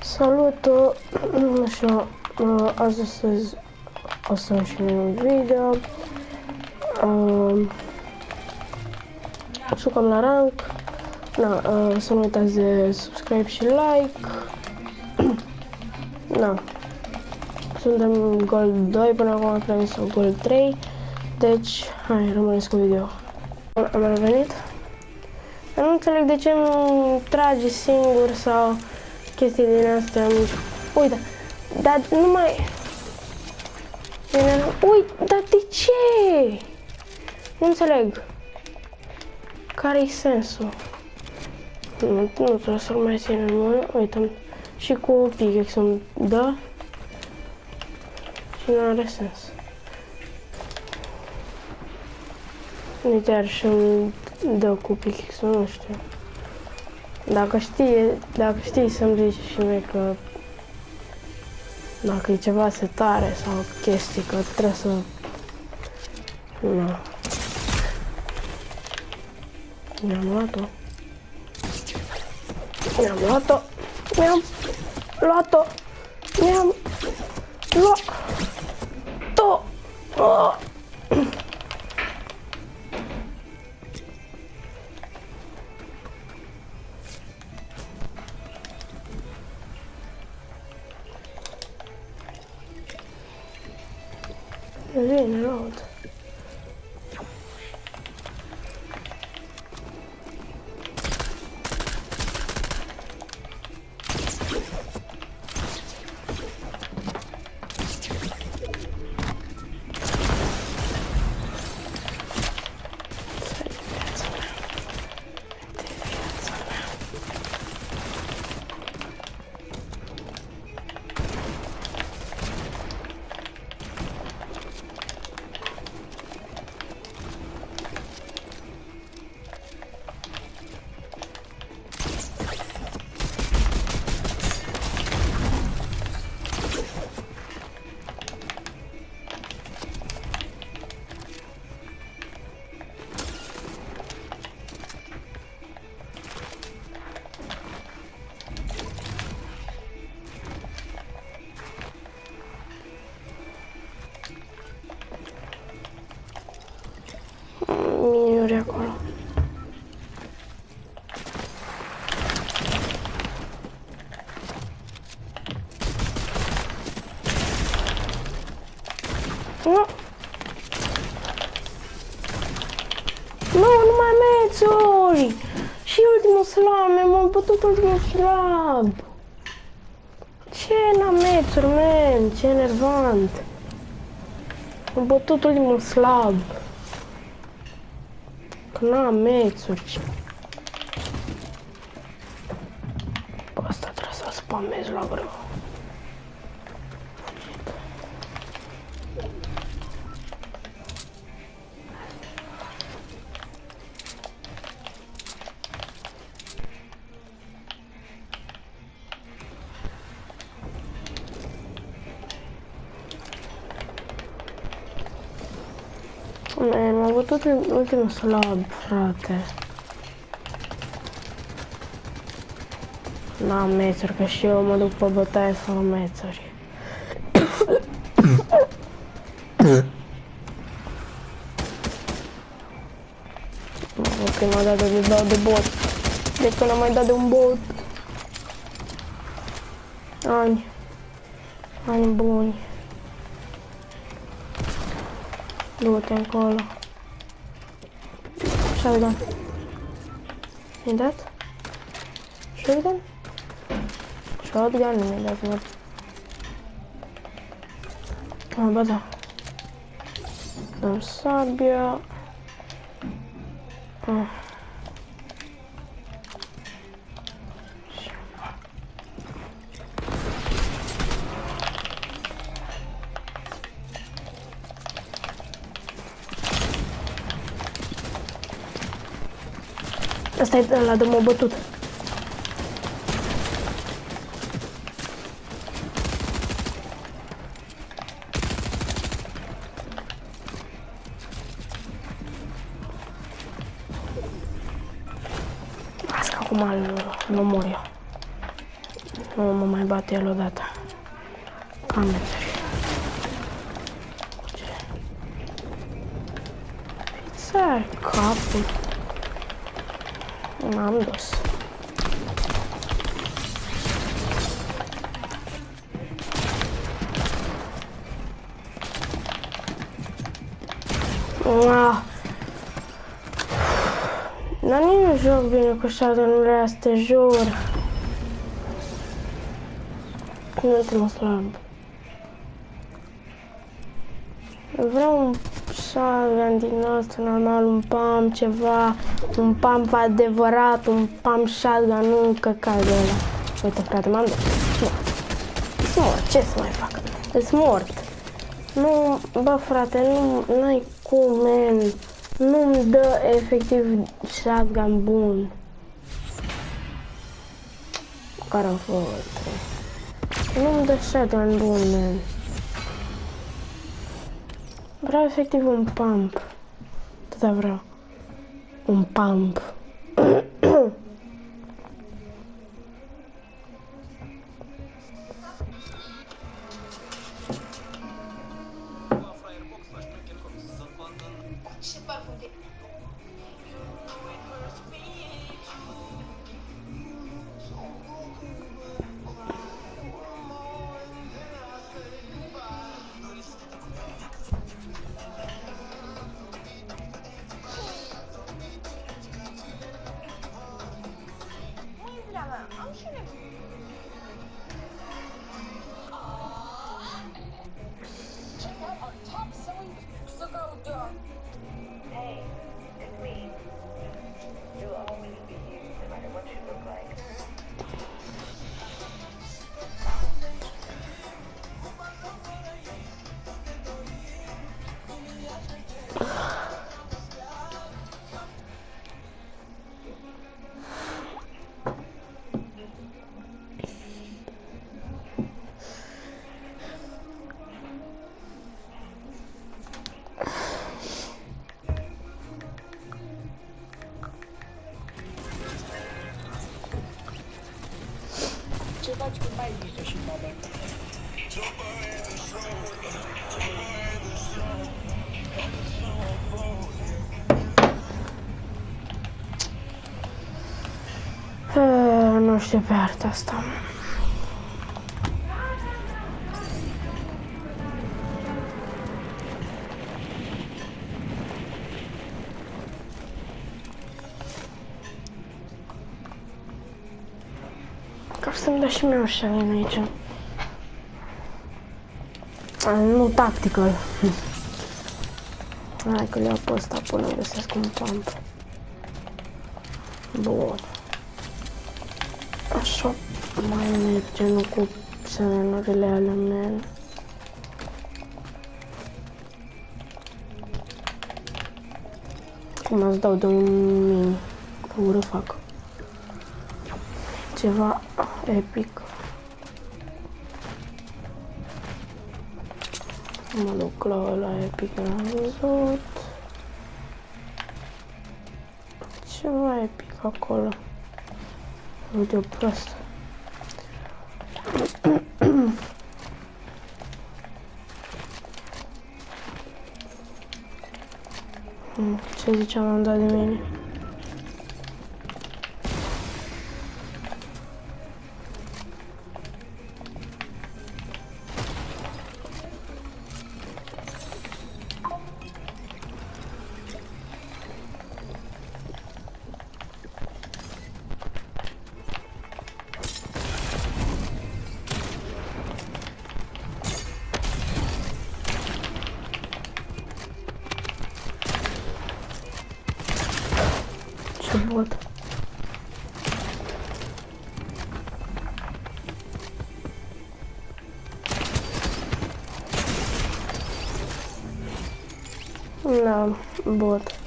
Salut! Așa, astăzi o să înșine un video. Jucăm la rank. Să nu uitați de subscribe și like. Suntem Gold 2 până acum, trebuie să Gold 3. Deci, hai, rămâneți cu video. Am revenit. Eu nu înțeleg de ce îmi trage singur sau chestii din astea. Uite, dar nu mai... Uite, dar de ce? Nu înțeleg. Care-i sensul? Nu trebuie să-l mai țin în mână. Uite, și cu pickaxe-ul dă. Și nu are sens. Nici iar și îmi dă cu pickaxe-ul, nu știu. Dacă știi să-mi zici și mie că dacă e ceva setare sau chestii, că trebuie să... Nu. Mi-am luat-o. Mi-am luat-o. Mi-am luat-o. Mi-am luat-o. Vine, laud. Miniuri acolo. Nu! Nu, numai mețuri! Și ultimul slab, m-am bătut ultimul slab! Ce n-am mețuri, man? Ce enervant! Am bătut ultimul slab! N-am mețuri. Pe asta trebuie să spamez la greu. M-am bătut în ultimul slab, frate. N-am mețuri, că și eu mă duc pe bătaie fără mețuri. Ok, m-a dat de bot. De când am mai dat de un bot. Ani buni. Du-te încolo. Shotgun. Mi-ai dat? Shotgun? Shotgun nu mi-ai dat, mă. Ba da. Dăm sabia. Asta e ăla de m-a bătut. Asta acum nu mor eu. Nu mă mai bate el odată. Amețări. Ți-ai capul. M-am dus. Dar nici nu joc bine cu shotgun-urile astea, jur. Nu te mă slab. Vreau un shotgun din ăsta normal, un pump ceva, un pump adevărat, un pump shotgun, nu un căcat de ăla. Uite frate, m-am dat. Îs mort, ce să mai fac? Îs mort. Nu, bă frate, n-ai cum, man. Nu-mi dă efectiv shotgun bun. Care am fost? Nu-mi dă shotgun bun, man. Vreau efectiv un pump. Atâta vreau. Un pump. Ce faci cu mai mică și mama? Nu știu pe arta asta. Ca să-mi dea și mie o shotgun aici. Nu tactical. Hai că le iau pe ăsta până găsesc un pump. Bun. Așa mai merge, nu cu semnenurile ale mele. Cum îți dau de un mini. Că ură fac. Ceva epic. Mă duc la ăla epic, l-am văzut. Ceva epic acolo. Uite, o prost. Ce ziceam, am dat de mine? Ce bot. Da, bot.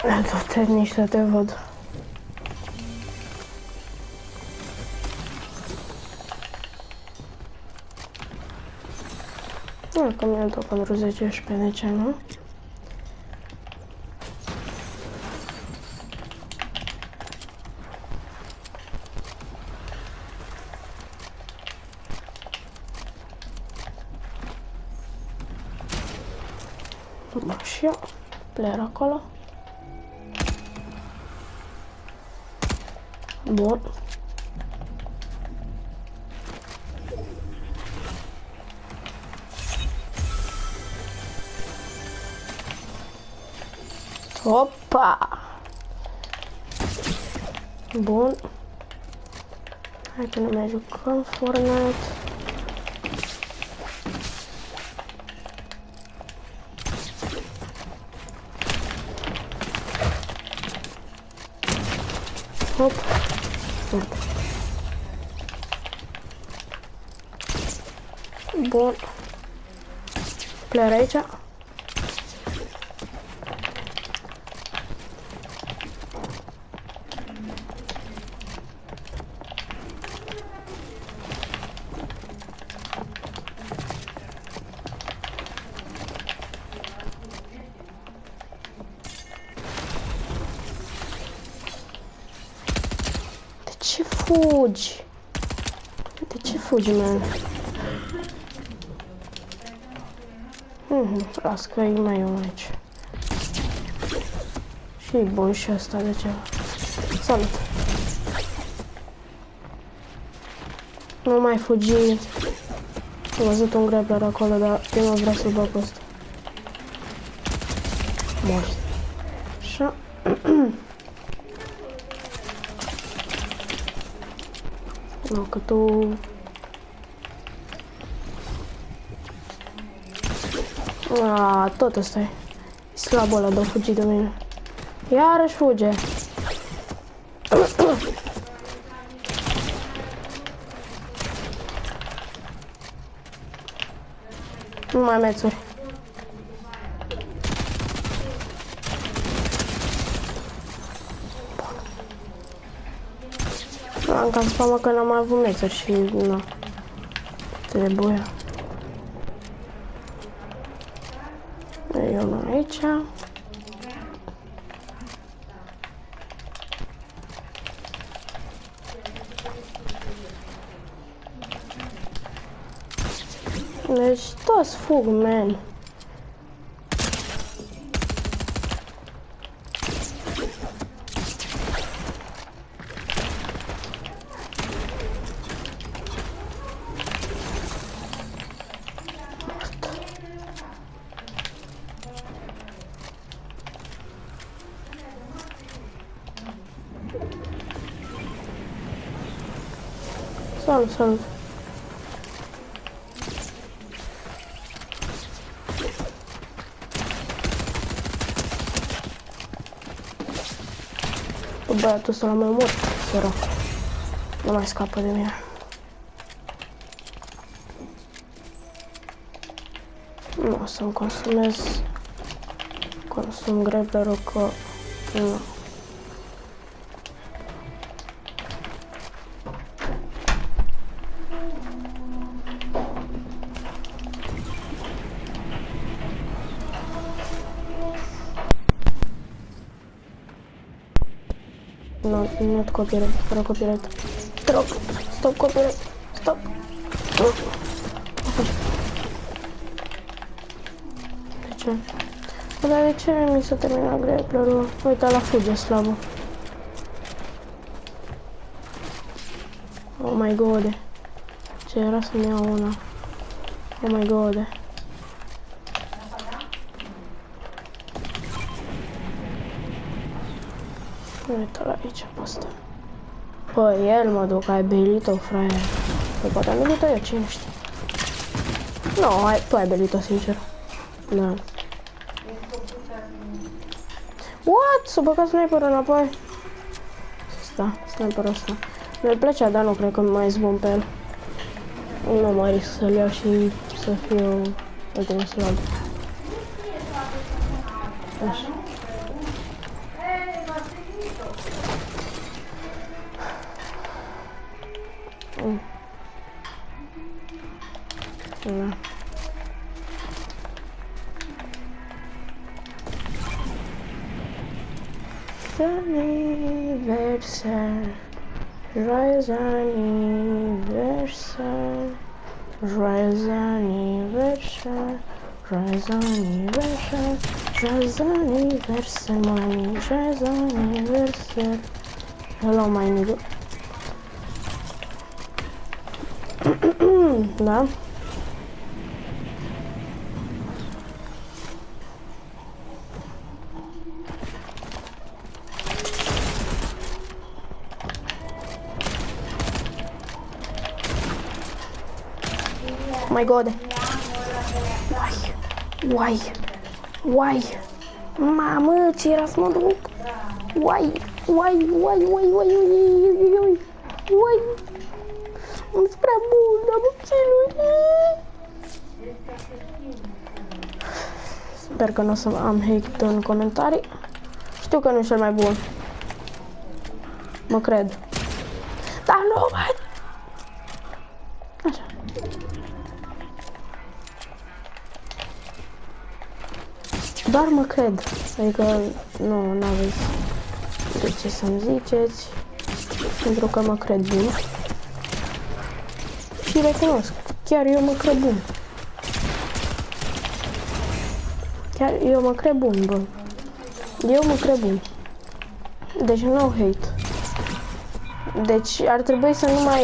Du-te, nici să te văd. Că mi-am tot 40 pe de ce, nu? Bun, și eu. Player acolo. Bun. Opa! Bun. Hai că ne mai jucăm Fortnite. Hop. Uite. Bun. Player aici. De ce fugi? De ce fugi, man? Las că e mai eu aici. Și e bun și asta de ce? Salut! Nu mai fugi. Am văzut un grappler acolo, dar eu nu vreau să-l bag pe ăsta. Mori. Așa. Nu, că tu... tot ăsta e. E slab ăla de-o fugi de mine. Iarăși fuge. Nu mai mețuri. Am cam spamă că n-am mai avut mețuri și nu. Trebuie. Eu nu aici. Deci toți fug, man. Salut, salut. Băiatul ăsta l-am mai mort, sărac. Nu mai scapă de mine. Nu o să-mi consum grapplerul că... Nu. No, not copyright, fără copyright. Stop, stop copyright, stop. De ce? Dar de ce mi s-a terminat grapplerul? Uite, la fuge slabă. Oh my god. Ce era să-mi iau una? Oh my god. Uite-l aici, pe ăsta. Păi, el mă duc, ai belit-o, fraier. Păi, poate am belit-o eu, cine știe. Nu, tu ai belit-o, sincer. Da. What? S-a băgat sniperul înapoi? Da, sniperul ăsta. Mi-ar plăcea, dar nu cred că mai zbun pe el. Nu mă risc să-l iau și să fiu ultimul slab. Așa. Da. Anniversaire, joyeux anniversaire, joyeux anniversaire, Joyeux anniversaire, joyeux anniversaire, mon ami, joyeux anniversaire. Hello, my nigga. Da? Oh my god. Why? Mamă, ce era să mă duc? Why? Îmi prea bun, dar mă ținut. Sper că nu o să am hate în comentarii. Știu că nu e cel mai bun. Mă cred. Dar nu, bă! Așa. Doar mă cred. Adică nu aveți de ce să-mi ziceți. Pentru că mă cred bun. Și recunosc. Chiar eu mă cred bun. Chiar eu mă cred bun, bă. Eu mă cred bun. Deci no hate. Deci ar trebui să nu mai...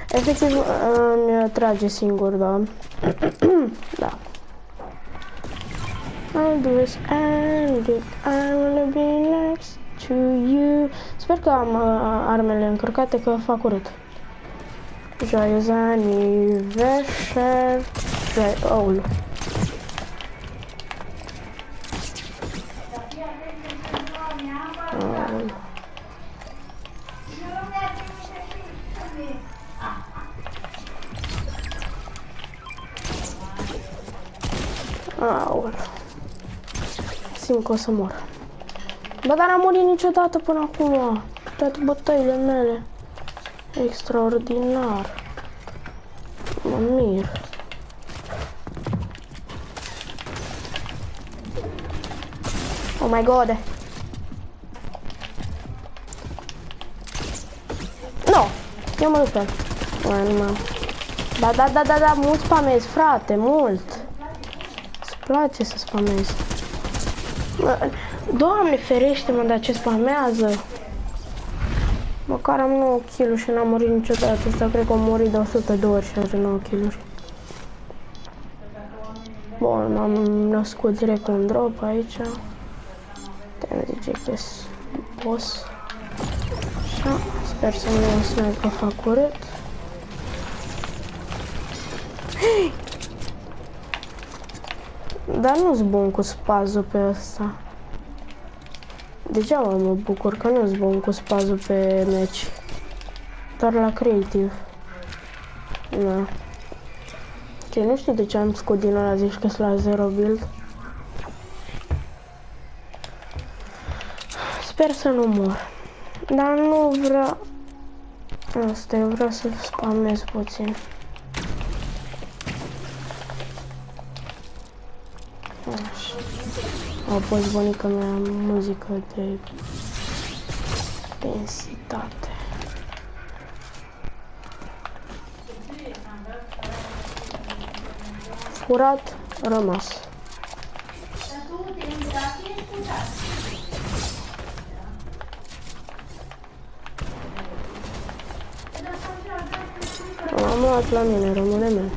efectiv îmi trage singur, da. Da. I'll do this and I wanna be next to you. Sper că am armele încărcate, că fac urât. Joyeux anniversaire. Oh. Aoleu. Simt că o să mor. Bă, dar n-am murit niciodată până acum. Toate bătăile mele. Extraordinar. Mă mir. Oh my god. No. Eu mă duc pe el. Da, mult spamezi, frate, mult. Îți place să spamezi. Doamne ferește-mă de ce spamează. Măcar am 9 kg și n-am murit niciodată. Asta cred că am murit de 100 de ori și are 9 kg. Bun, m-am născut direct un drop aici. Te-am zice că boss. Așa, sper să nu snipe că fac urât. Dar nu-s bun cu spazul pe ăsta. Degeaba mă bucur că nu-s bun cu spazul pe meci. Doar la creativ. Da. Ok, nu știu de ce am scut din ăla, zici că sunt la 0 build. Sper să nu mor. Dar nu vreau... Asta, eu vreau să spamez puțin. Așa. Au pus bunica mea muzică de densitate. Furat, rămas. Am luat la mine, rămâne meu.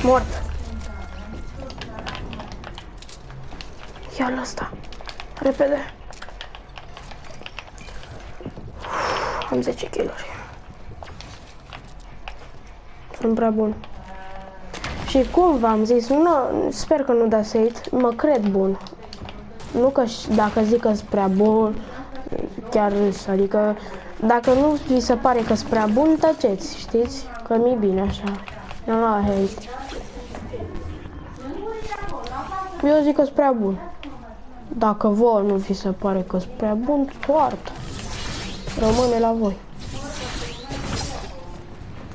Mort. Ia-l ăsta. Repede. Am 10 kg-uri. Sunt prea bun. Și cum v-am zis, sper că nu dați hate, mă cred bun. Nu că dacă zic că sunt prea bun, chiar râs, adică dacă nu vi se pare că sunt prea bun, tăceți, știți? Că mi-e bine așa. Nu la hate. Eu zic că sunt prea bun. Dacă vouă nu vi se pare că sunt prea bun, poartă. Rămâne la voi.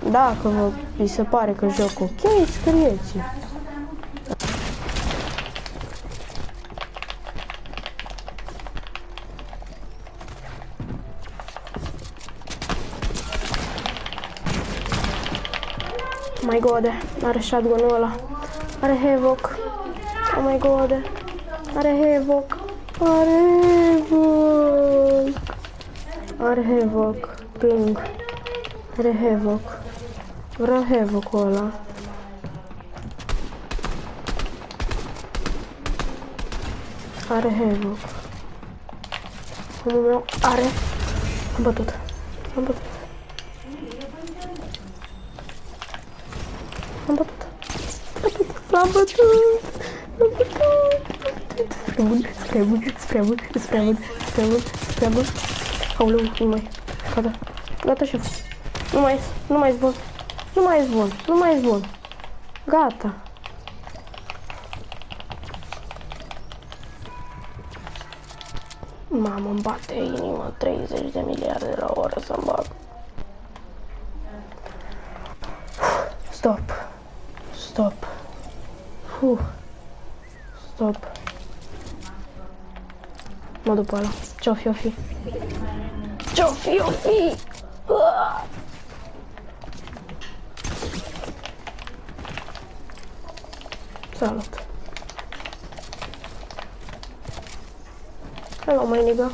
Dacă vi se pare că joc ok, scrieți. my god, are shotgun-ul ăla. Are Havoc. Oh my god. Are Havoc. Are Havoc. Are Havoc. Plâng. Are Havoc. Vreau Havoc-ul ăla. Are Havoc. Omul meu are... Am bătut. Am bătut. Am bătut. L-am bătut. L-am bătut. Spre bun. Spre bun. Spre bun. Spre bun. Spre bun. Spre bun. Aoleu, nu mai. Gata. Gata, șef. Nu mai zbun. Nu mai zbun. Nu mai zbun. Gata. Mamă, îmi bate inima 30 de miliarde la oră să-mi bag. Stop. Stop. Stop. Mă duc pe ăla. Ce-o fi, o fi? Ce-o fi, o fi? Salut. Hello, my nigga.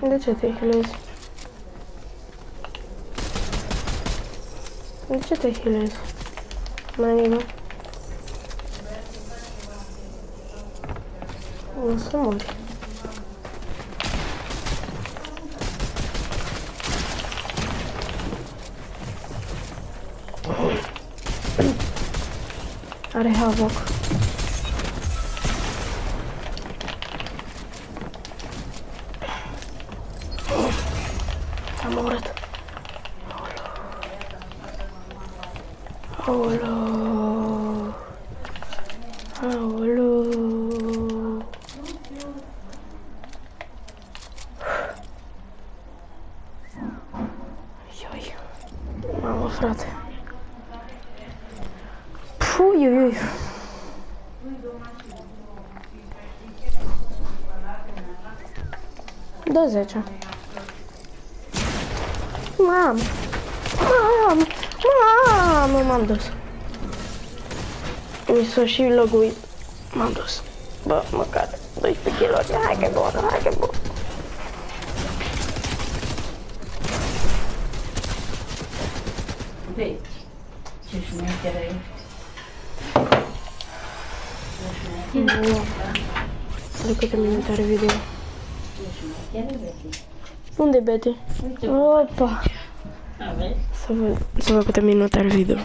De ce te healezi? De ce te healezi? My nigga. O să mori. Are Havoc. Am omorât. Aoleu. Aoleu. Ioi. Mamă, frate. Pui, ui. Dă 10. Mamă, m-am dus. Mi s-o și lăguit. M-am dus. Bă, măcar 12 kg. Hai că e bun, hai că e bun. Vezi, ce șmecheră e. De câte minute are video? Șmecheră, vezi. Unde-i Betty? Opa! Aveți? Să văd câte minute are video.